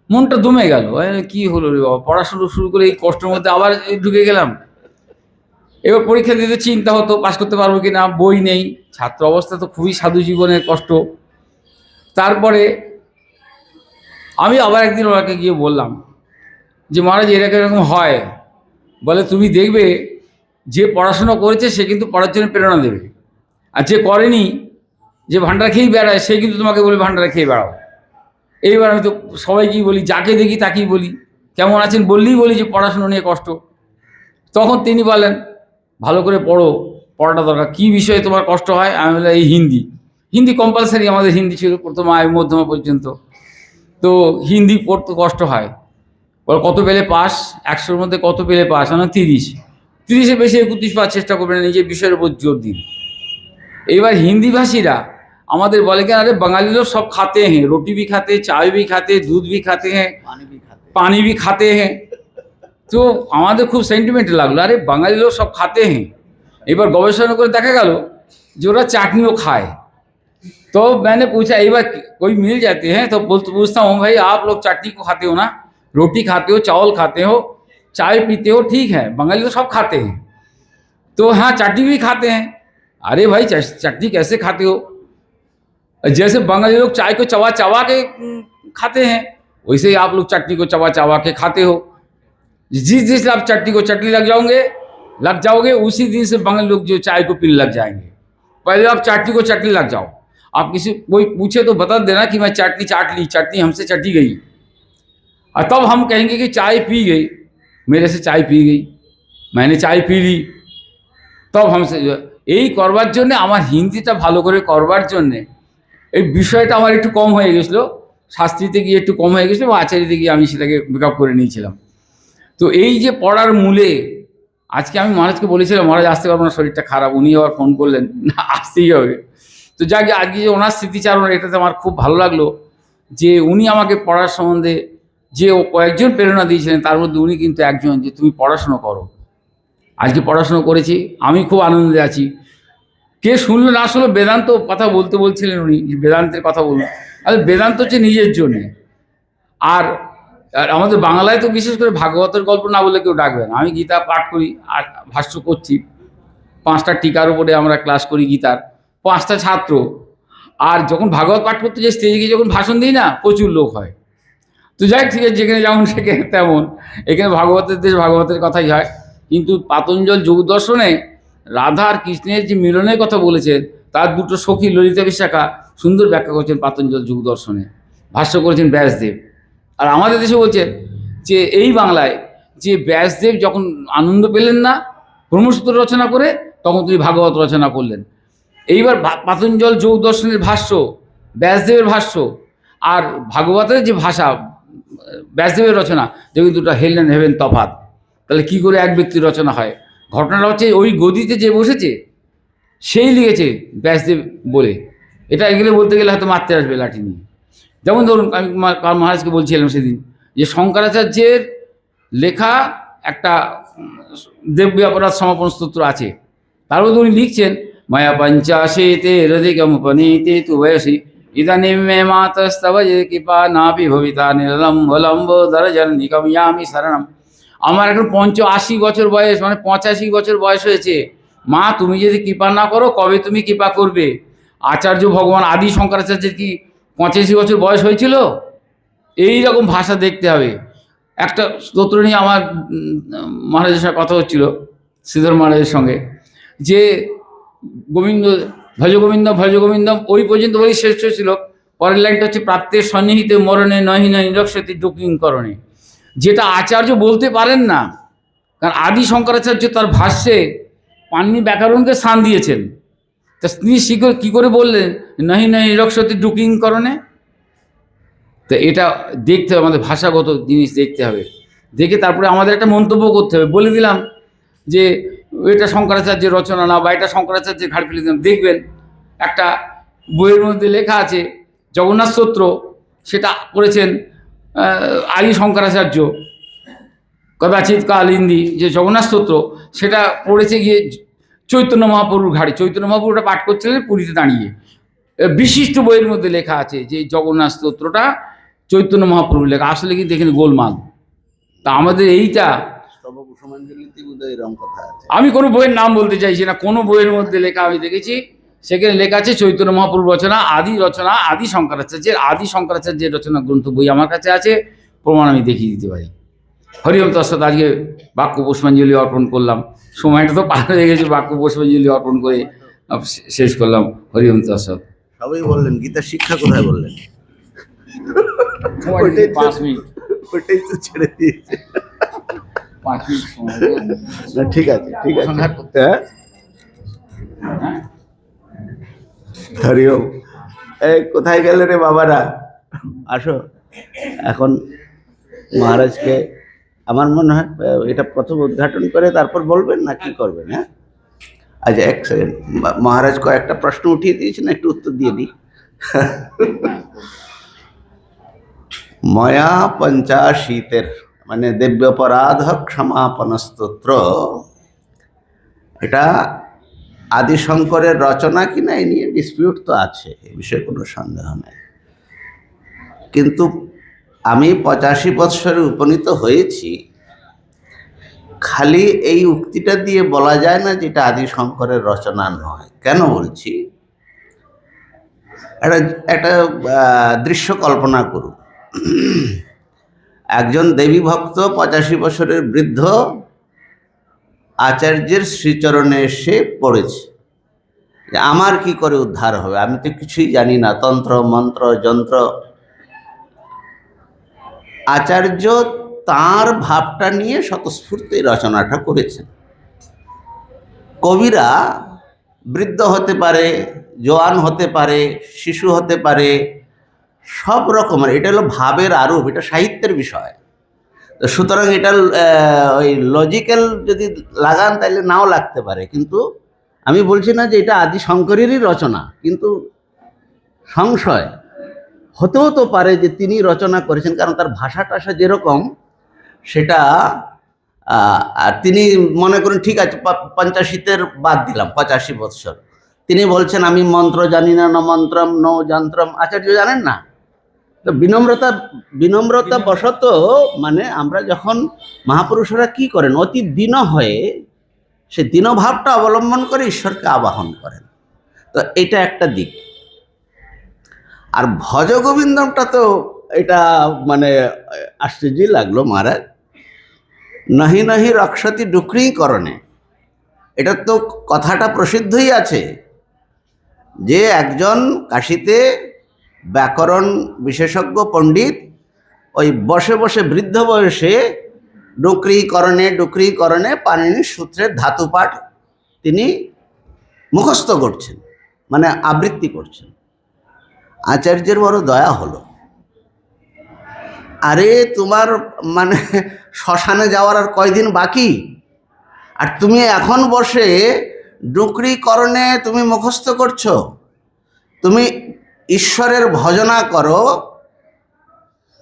[SPEAKER 6] মনটা দমে গেল, কি হলো রে বাবা, পড়াশুনো শুরু করে এই কষ্টের মধ্যে আবার ঢুকে গেলাম। এবার পরীক্ষা দিতে চিন্তা হতো পাস করতে পারবো কি না, বই নেই, ছাত্র অবস্থা তো খুবই সাধু জীবনের কষ্ট। তারপরে আমি আবার একদিন ওনাকে গিয়ে বললাম যে মহারাজ এরকম হয়, বলে তুমি দেখবে যে পড়াশোনা করেছে সে কিন্তু পড়ার জন্য প্রেরণা দেবে, আর যে করেনি, যে ভান্ডার খেয়েই বেড়ায়, সে কিন্তু তোমাকে বলে ভান্ডার খেয়ে বেড়াও। এইবার আমি তো সবাইকেই বলি, যাকে দেখি তাকেই বলি কেমন আছেন বললেই বলি যে পড়াশুনো নিয়ে কষ্ট। তখন তিনি বলেন ভালো করে পড়ো, পড়াটা দরকার। কী বিষয়ে তোমার কষ্ট হয়? আমি বললাম এই হিন্দি কম্পালসারি, আমাদের হিন্দি ছিল প্রথম আয় মধ্যমা পর্যন্ত। তো হিন্দি পড়তে কষ্ট হয়। বল কত পেলে পাস, 100-র মধ্যে কত পেলে পাস? আমরা 30-এ বেশি 31 পাওয়ার চেষ্টা করবেন, নিজের বিষয়ের উপর জোর দিন। এইবার হিন্দিভাষীরা আমাদের বলে কেন, আরে বাঙালি লোক সব খাতে হ্যাঁ, রুটি ভি খাতে, চায় ভি খাতে, দুধ ভি খাতে হ্যাঁ, পানি ভি খাতে হ্যাঁ। তো আমাদের খুব সেন্টিমেন্টাল লাগলো, আরে বাঙালি লোক সব খাতে হ্যাঁ। এবার গবেষণা করে দেখা গেল যে ওরা চাটনিও খায়। तो मैंने पूछा एक बार कोई मिल जाते हैं तो पूछता हूँ भाई आप लोग चटनी को खाते हो ना, रोटी खाते हो, चावल खाते हो, चाय पीते हो, ठीक है, बंगाली तो सब खाते हैं। तो हाँ चटनी भी खाते हैं। अरे भाई चटनी कैसे खाते हो? जैसे बंगाली लोग चाय को चबा चबा के खाते हैं, वैसे ही आप लोग चटनी को चबा चबा के खाते हो। जिस दिन से आप चटनी को चटनी लग जाओगे उसी दिन से बंगाली लोग जो चाय को पीने लग जाएंगे। पहले आप चटनी को चटनी लग जाओ। आप किसी कोई पूछे तो बता देना कि मैं चटनी चाट ली, चटनी हमसे चटी गई, और तब हम कहेंगे कि चाय पी गई, मेरे से चाय पी गई, मैंने चाय पी ली, तब हमसे এই করবার জন্যে, আমার হিন্দিটা ভালো করে করবার জন্যে এই বিষয়টা আমার একটু কম হয়ে গেছিলো, শাস্ত্রীতে গিয়ে একটু কম হয়ে গেছিলো, আচার্যতে গিয়ে আমি সেটাকে মেকআপ করে নিয়েছিলাম। তো এই যে পড়ার মূলে, আজকে আমি মহারাজকে বলেছিলাম মহারাজ আসতে পারবো না, শরীরটা খারাপ, উনি আবার ফোন করলেন না আসতেই হবে। তো যাকে আজকে যে ওনার স্মৃতিচারণ, এটাতে আমার খুব ভালো লাগলো যে উনি আমাকে পড়ার সম্বন্ধে যে ও কয়েকজন প্রেরণা দিয়েছিলেন, তার মধ্যে উনি কিন্তু একজন, যে তুমি পড়াশুনো করো। আজকে পড়াশুনো করেছি, আমি খুব আনন্দে আছি। কে শুনলো না শুনলো, বেদান্ত কথা বলছিলেন উনি, যে বেদান্তের কথা বলুন। আর বেদান্ত হচ্ছে নিজের জন্যে। আর আর আমাদের বাংলায় তো বিশেষ করে ভাগবতের গল্প না বলে কেউ ডাকবে না। আমি গীতা পাঠ করি আর ভাষ্য করছি, 5টা টিকার উপরে আমরা ক্লাস করি গীতার, 5টা ছাত্র। আর যখন ভাগবত পাঠ করতে যাই, স্টেজে গিয়ে যখন ভাষণ দিই না, প্রচুর লোক হয়। তো যাই, ঠিক আছে, যেখানে যেমন সেখানে তেমন। এখানে ভাগবতের দেশ, ভাগবতের কথাই হয়। কিন্তু পাতঞ্জল যোগ দর্শনে রাধা আর কৃষ্ণের যে মিলনের কথা বলেছেন, তার দুটো সখী ললিতা বিশাখা সুন্দর ব্যাখ্যা করেছেন পাতঞ্জল যুগ দর্শনে, ভাষ্য করেছেন ব্যাসদেব। আর আমাদের দেশে বলছেন যে এই বাংলায় যে ব্যাসদেব যখন আনন্দ পেলেন না ব্রহ্মসূত্র রচনা করে, তখন তিনি ভাগবত রচনা করলেন। এইবার পাতঞ্জল যোগ দর্শনের ভাষ্য, ব্যাসদেবের ভাষ্য, আর ভাগবতের যে ভাষা, ব্যাসদেবের রচনা, দেখুন দুটো হেল অ্যান্ড হেভেন তফাৎ। তাহলে কি করে এক ব্যক্তির রচনা হয়? ঘটনাটা হচ্ছে ওই গদিতে যে বসেছে সেই লিখেছে ব্যাসদেব বলে। এটা এগুলো বলতে গেলে হয়তো মারতে আসবে লাঠি নিয়ে। যেমন ধরুন, আমি মহারাজকে বলছিলাম সেদিন, যে শঙ্করাচার্যের লেখা একটা দেব্য অপরাধ সমাপন স্তোত্র আছে। তার মধ্যে উনি লিখছেন, মায়া পঞ্চাশেতে হৃদয়মুপনীতে তু বয়সী ইদানীম মে মাতস্তব যে কৃপা নাপি ভবিতা নিরলম্ব লম্ব দরজন নিগময়ামি শরণম। আমার এখন 85 বছর বয়স, মানে 85 বছর বয়স হয়েছে। মা, তুমি যদি কৃপা না করো, কবে তুমি কৃপা করবে? আচার্য ভগবান আদি শঙ্করাচার্যের কি 85 বছর বয়স হয়েছিল? এই রকম ভাষা দেখতে হবে। একটা স্তোত্র নিয়ে আমার মহারাজের সঙ্গে কথা হচ্ছিল, শ্রীধর মহারাজের সঙ্গে, যে গোবিন্দ ভজ গোবিন্দ ভজ গোবিন্দম ওই পর্যন্ত বলি শ্রেষ্ঠ ছিল। পরের লাইনটা হচ্ছে প্রাপ্তের সন্নিহিতে মরণে নহিন নিরক্ষতি ডুকিংকরণে, যেটা আচার্য বলতে পারেন না। কারণ আদি শঙ্করাচার্য তার ভাষ্যে পাণিনি ব্যাকরণকে স্থান দিয়েছেন। তা তিনি কী করে বললেন নহি নহি নিরক্ষতি ডুকিংকরণে? তো এটা দেখতে হবে, আমাদের ভাষাগত জিনিস দেখতে হবে। দেখে তারপরে আমাদের একটা মন্তব্য করতে হবে। বলে দিলাম যে এটা শঙ্করাচার্যের রচনা না, বা এটা শঙ্করাচার্যের ঘাড় ফেলে দিলাম। দেখবেন একটা বইয়ের মধ্যে লেখা আছে জগন্নাথ স্তোত্র, সেটা করেছেন আদি শঙ্করাচার্য কদাচিৎ কালিন্দি, যে জগন্নাথ স্তোত্র সেটা পড়েছে গিয়ে চৈতন্য মহাপ্রভুর ঘাড়ে। চৈতন্য মহাপ্রভু ওটা পাঠ করছিলেন পুরীতে দাঁড়িয়ে। বিশিষ্ট বইয়ের মধ্যে লেখা আছে যে জগন্নাথ স্তোত্রটা চৈতন্য মহাপ্রভুর লেখা। আসলে কিন্তু এখানে গোলমাল। তা আমাদের এইটা,
[SPEAKER 4] স্তব কুসুমাঞ্জলিতে বোধহয় এরকম কথা আছে।
[SPEAKER 6] আমি কোনো বইয়ের নাম বলতে চাইছি না, কোনো বইয়ের মধ্যে লেখা আমি দেখেছি, সেখানে লেখা আছে চৈতন্য মহাপ্রভুর রচনা, আদি শঙ্করাচার্যের, আদি শঙ্করাচার্যের রচনা গ্রন্থ বই আমার কাছে আছে, প্রমাণ আমি দেখিয়ে দিতে পারি। হরিওম তৎসৎ। আজকে বাক্য পুষ্পাঞ্জলি অর্পণ করলাম, সময়টা তো পার হয়ে গেছে, বাক্য পুষ্পাঞ্জলি অর্পণ করে শেষ করলাম। হরিওম তৎসৎ।
[SPEAKER 4] সবাই বললেন গীতার শিক্ষা কোথায় বললেন?
[SPEAKER 6] 5 মিনিট,
[SPEAKER 4] ওটাই তো ছেড়ে দিয়েছে।
[SPEAKER 6] 5 মিনিট সময়।
[SPEAKER 4] না, ঠিক আছে, ঠিক আছে।
[SPEAKER 6] সংহার করতে।
[SPEAKER 4] হ্যাঁ,
[SPEAKER 6] হ্যাঁ,
[SPEAKER 4] হরিওম। এই কোথায় গেলে রে বাবারা? আসো এখন মহারাজকে, আমার মনে হয় এটা প্রথম উদ্ঘাটন করে তারপর বলবেন, না কি করবেন? হ্যাঁ, আচ্ছা, এক সেকেন্ড। মহারাজ কয়েকটা প্রশ্ন উঠিয়ে দিয়েছেন, একটু উত্তর দিয়ে দিই। ময়া পঞ্চাশীতের মানে দেব্যপরাধ ক্ষমাপন স্তোত্র, এটা আদি শঙ্করের রচনা কিনা এই নিয়ে ডিসপিউট তো আছে, এ বিষয়ে কোনো সন্দেহ নেই। কিন্তু আমি 85 বৎসরে উপনীত হয়েছি, খালি এই উক্তিটা দিয়ে বলা যায় না যেটা আদি শঙ্করের রচনা নয়। কেন বলছি? একটা দৃশ্য কল্পনা করুন। একজন দেবী ভক্ত 85 বছরের বৃদ্ধ আচার্যের শ্রীচরণে এসে পড়েছে যে আমার কি করে উদ্ধার হবে, আমি তো কিছুই জানি না, তন্ত্র মন্ত্র যন্ত্র। আচার্য তার ভাবটা নিয়ে স্বতঃস্ফূর্ত এই রচনাটা করেছেন। কবিরা বৃদ্ধ হতে পারে, জোয়ান হতে পারে, শিশু হতে পারে, সব রকমের। এটা হলো ভাবের আরূপ, এটা সাহিত্যের বিষয়। তো সুতরাং এটা ওই লজিক্যাল যদি লাগান তাহলে নাও লাগতে পারে। কিন্তু আমি বলছি না যে এটা আদি শঙ্করেরই রচনা, কিন্তু সংশয় হতেও তো পারে যে তিনি রচনা করেছেন, কারণ তার ভাষা টাষা যেরকম সেটা আর তিনি মনে করেন ঠিক আছে 85-তের বাদ দিলাম, 85 বৎসর, তিনি বলছেন আমি মন্ত্র জানি না, ন মন্ত্রম ন যন্ত্রম, আচার্য জানেন না। তো বিনম্রতা বশত মানে আমরা যখন মহাপুরুষরা কি করেন, অতি দীন হয়ে সে দীনভাবটা অবলম্বন করে ঈশ্বরকে আবাহন করেন। তো এটা একটা দিক। আর ভজ গোবিন্দমটা তো এটা মানে আশ্চর্যই লাগলো মহারাজ। নাহি নাহি রক্ষতি ডুকরি করণে, এটা তো কথাটা প্রসিদ্ধই আছে যে একজন কাশীতে ব্যাকরণ বিশেষজ্ঞ পণ্ডিত ওই বসে বসে বৃদ্ধ বয়সে ডুকরি করণে পাণিনির সূত্রের ধাতুপাঠ তিনি মুখস্থ করছেন, মানে আবৃত্তি করছেন। আচার্যের বড় দয়া হলো, আরে তোমার মানে শ্মশানে যাওয়ার আর কয়দিন বাকি, আর তুমি এখন বসে ডুকরিকরণে তুমি মুখস্থ করছো, তুমি ঈশ্বরের ভজনা করো,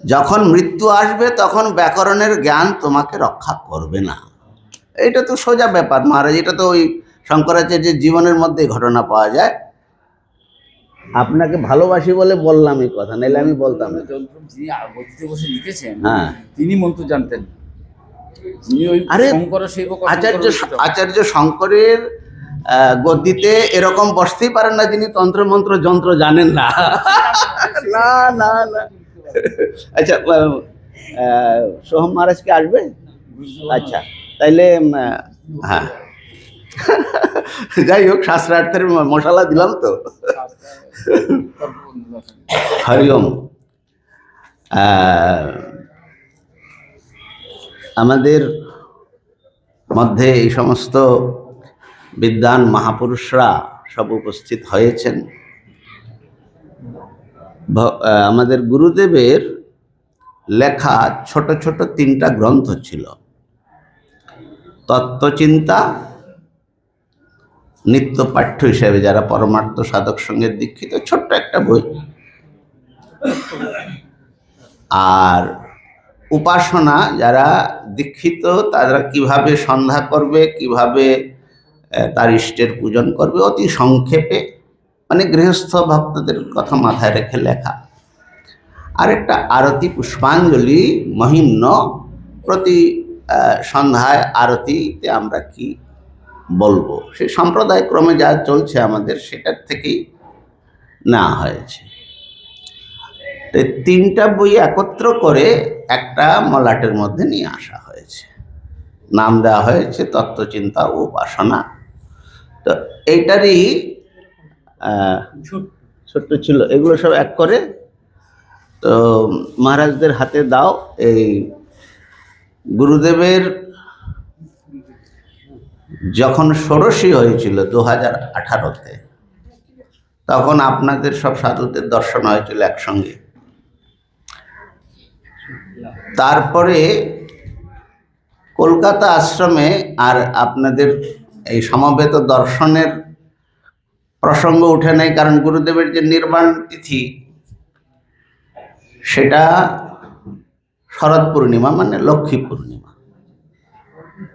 [SPEAKER 4] যখন মৃত্যু আসবে তখন ব্যাকরণের জ্ঞান তোমাকে রক্ষা করবে না। এটা তো সোজা ব্যাপার মহারাজ, এটা তো ওই শঙ্করাচার্যের জীবনের মধ্যে ঘটনা পাওয়া যায়। আপনাকে ভালোবাসি বলে বললাম এই কথা, নাহলে আমি বলতাম না।
[SPEAKER 6] যন্ত্রম যিনি গদিতে বসে লিখেছেন,
[SPEAKER 4] হ্যাঁ,
[SPEAKER 6] তিনি মন্ত্র জানতেন। তিনি ওই
[SPEAKER 4] আরে
[SPEAKER 6] শঙ্কর সেবক
[SPEAKER 4] আচার্য শঙ্করের গদ্দিতে এরকম বসতেই পারেন না যিনি তন্ত্র মন্ত্র যন্ত্র জানেন না। না না না। আচ্ছা, সোহম মহারাজ কি আসবে? আচ্ছা, তাইলে হ্যাঁ, যাই হোক, শাস্ত্রার্থের মশলা দিলাম তো। হরিওম। আমাদের মধ্যে এই সমস্ত বিদ্বান মহাপুরুষরা সব উপস্থিত হয়েছেন। আমাদের গুরুদেবের লেখা ছোট ছোট 3টা গ্রন্থ ছিল, তত্ত্বচিন্তা, নিত্য পাঠ্য হিসেবে যারা পরমার্থ সাধক সঙ্গের দীক্ষিত, ছোট্ট একটা বই। আর উপাসনা, যারা দীক্ষিত তারা কিভাবে সন্ধ্যা করবে, কিভাবে তার ইষ্টের পূজন করবে, অতি সংক্ষেপে, মানে গৃহস্থ ভক্তদের কথা মাথায় রেখে লেখা। আরেকটা আরতি পুষ্পাঞ্জলি মহিম্ন, প্রতি সন্ধ্যায় আরতিতে আমরা কি বলবো, সেই সম্প্রদায় ক্রমে যা চলছে আমাদের, সেটার থেকেই নেওয়া হয়েছে। তো 3টা বই একত্র করে একটা মলাটের মধ্যে নিয়ে আসা হয়েছে, নাম দেওয়া হয়েছে তত্ত্বচিন্তা ও উপাসনা। তো এইটারই ছোট্ট ছিল, এগুলো সব এক করে তো মহারাজদের হাতে দাও। এই গুরুদেবের যখন ষোড়শী হয়েছিল 2018-তে, তখন আপনাদের সব সাধুদের দর্শন হয়েছিল একসঙ্গে। তারপরে কলকাতা আশ্রমে আর আপনাদের এই সমবেত দর্শনের প্রসঙ্গ উঠে নাই, কারণ গুরুদেবের যে নির্বাণ তিথি সেটা শরৎ পূর্ণিমা, মানে লক্ষ্মী পূর্ণিমা।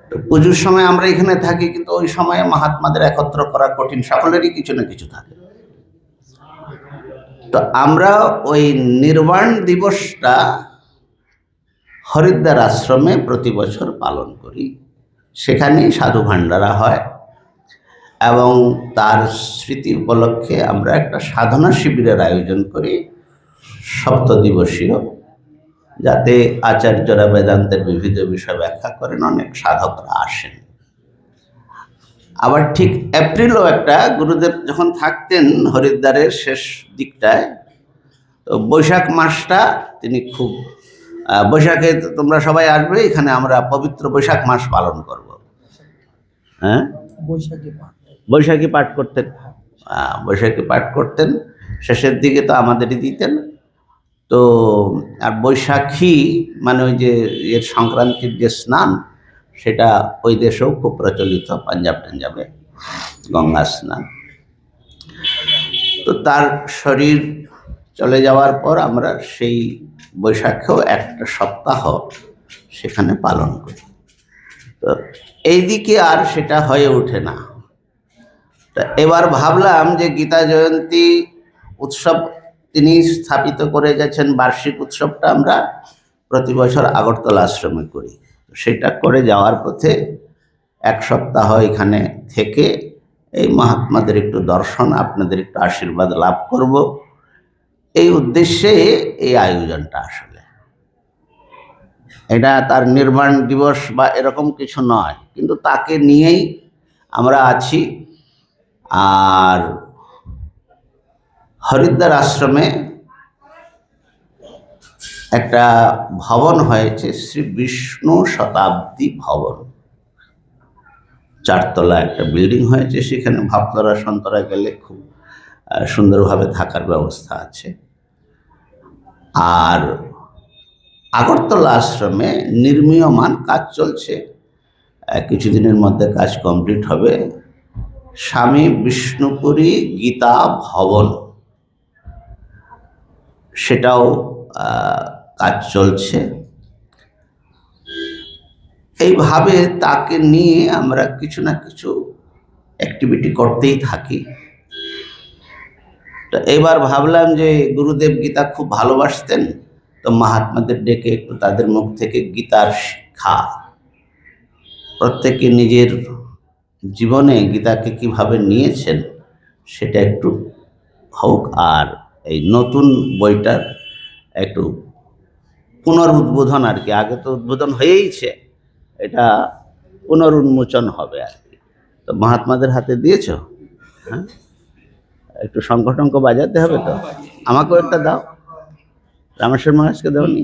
[SPEAKER 4] তো পুজোর সময় আমরা এখানে থাকি, কিন্তু ওই সময়ে মহাত্মাদের একত্র করা কঠিন, সকলেরই কিছু না কিছু থাকে। তো আমরা ওই নির্বাণ দিবসটা হরিদ্বার আশ্রমে প্রতি বছর পালন করি। সেখানেই সাধু ভান্ডারা হয় এবং তার স্মৃতি উপলক্ষে আমরা একটা সাধনা শিবিরের আয়োজন করি, সপ্তদিবসীয়, যাতে আচার্যরা বেদান্তের বিবিধ বিষয় ব্যাখ্যা করেন, অনেক সাধকরা আসেন। আবার ঠিক এপ্রিলও একটা, গুরুদেব যখন থাকতেন হরিদ্বারের শেষ দিকটায়, তো বৈশাখ মাসটা তিনি খুব, বৈশাখে তোমরা সবাই আসবে, এখানে আমরা পবিত্র বৈশাখ মাস পালন করব। হ্যাঁ, বৈশাখী পাঠ করতেন, বৈশাখী পাঠ করতেন, শেষের দিকে তো আমাদেরই দিতেন। তো আর বৈশাখী মানে ওই যে এর সংক্রান্তির যে স্নান, সেটা ওই দেশেও খুব প্রচলিত, পাঞ্জাবে গঙ্গা স্নান। তো তার শরীর চলে যাওয়ার পর আমরা সেই বৈশাখেও একটা সপ্তাহ সেখানে পালন করি। তো এইদিকে আর সেটা হয়ে ওঠে না। তা এবার ভাবলাম যে গীতা জয়ন্তী উৎসব তিনি স্থাপিত করে গেছেন, বার্ষিক উৎসবটা আমরা প্রতি বছর আগরতলা আশ্রমে করি। সেটা করে যাওয়ার পথে এক সপ্তাহ এখানে থেকে এই মহাত্মাদের একটু দর্শন, আপনাদের একটু আশীর্বাদ লাভ করব, এই উদ্দেশ্যে এই আয়োজনটা। আসলে এটা তার নির্মাণ দিবস বা এরকম কিছু নয়, কিন্তু তাকে নিয়েই আমরা আছি। আর হরিদ্বার আশ্রমে একটা ভবন হয়েছে, শ্রী বিষ্ণু শতাব্দী ভবন, 4 তলা একটা বিল্ডিং হয়েছে। সেখানে ভক্তরা সন্তরা গেলে খুব সুন্দরভাবে থাকার ব্যবস্থা আছে। আর আগরতলা আশ্রমে নির্মীয়মান কাজ চলছে, কিছুদিনের মধ্যে কাজ কমপ্লিট হবে। স্বামী বিষ্ণুপুরী গীতা ভবন, সেটাও কাজ চলছে। এইভাবে তাকে নিয়ে আমরা কিছু না কিছু অ্যাক্টিভিটি করতেই থাকি। তো এবার ভাবলাম যে গুরুদেব গীতা খুব ভালোবাসতেন, তো মহাত্মাদের ডেকে একটু তাদের মুখ থেকে গীতার শিক্ষা, প্রত্যেকে নিজের জীবনে গীতাকে কিভাবে নিয়েছেন সেটা একটু হোক। আর এই নতুন বইটার একটু পুনরুদ্বোধন আর কি, আগে তো উদ্বোধন হয়েইছে, এটা পুনরুন্মোচন হবে আর কি। তো মহাত্মাদের হাতে দিয়েছ, হ্যাঁ, একটু শঙ্খ বাজাতে হবে তো, আমাকেও একটা দাও। রামেশ্বর মহারাজকে দাও নি,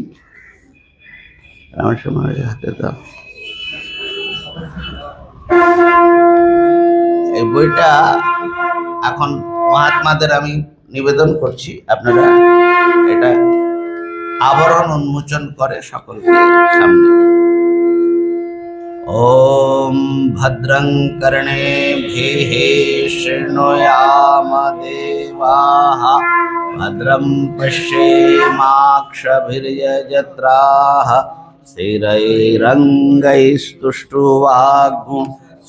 [SPEAKER 4] রামেশ্বর মহারাজের হাতে দাও। এই বইটা এখন মহাত্মাদের আমি নিবেদন করছি, আপনারা এটা আবরণ উন্মোচন করে সকলকে সামনে। ওম ভদ্রং কর্ণেভিঃ শৃণুয়াম দেবাঃ, ভদ্রং পশ্যেমাক্ষভির্যজত্রাঃ, स्थिरैरङ्गैस्तुष्टुवाग्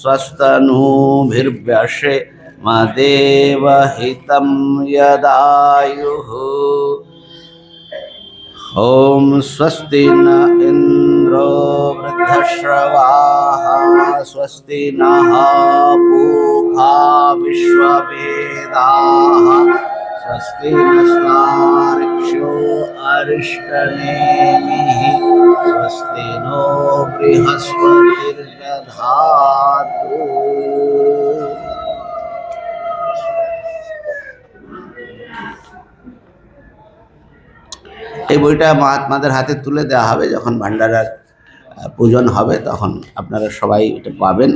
[SPEAKER 4] स्वस्तनूभिर्व्यसेमदेवहितं यदायुः। ॐ स्वस्ति न इन्द्रो वृद्धश्रवाः, स्वस्ति नः पूषा विश्ववेदाः, स्वस्ति नस्तार्क्ष्यो अरिष्टनेमिः, स्वस्ति नो बृहस्पतिर्दधातु। এই বইটা মহাত্মাদের হাতে তুলে দেওয়া হবে, যখন ভান্ডারার পূজন হবে তখন আপনারা সবাই এটা পাবেন।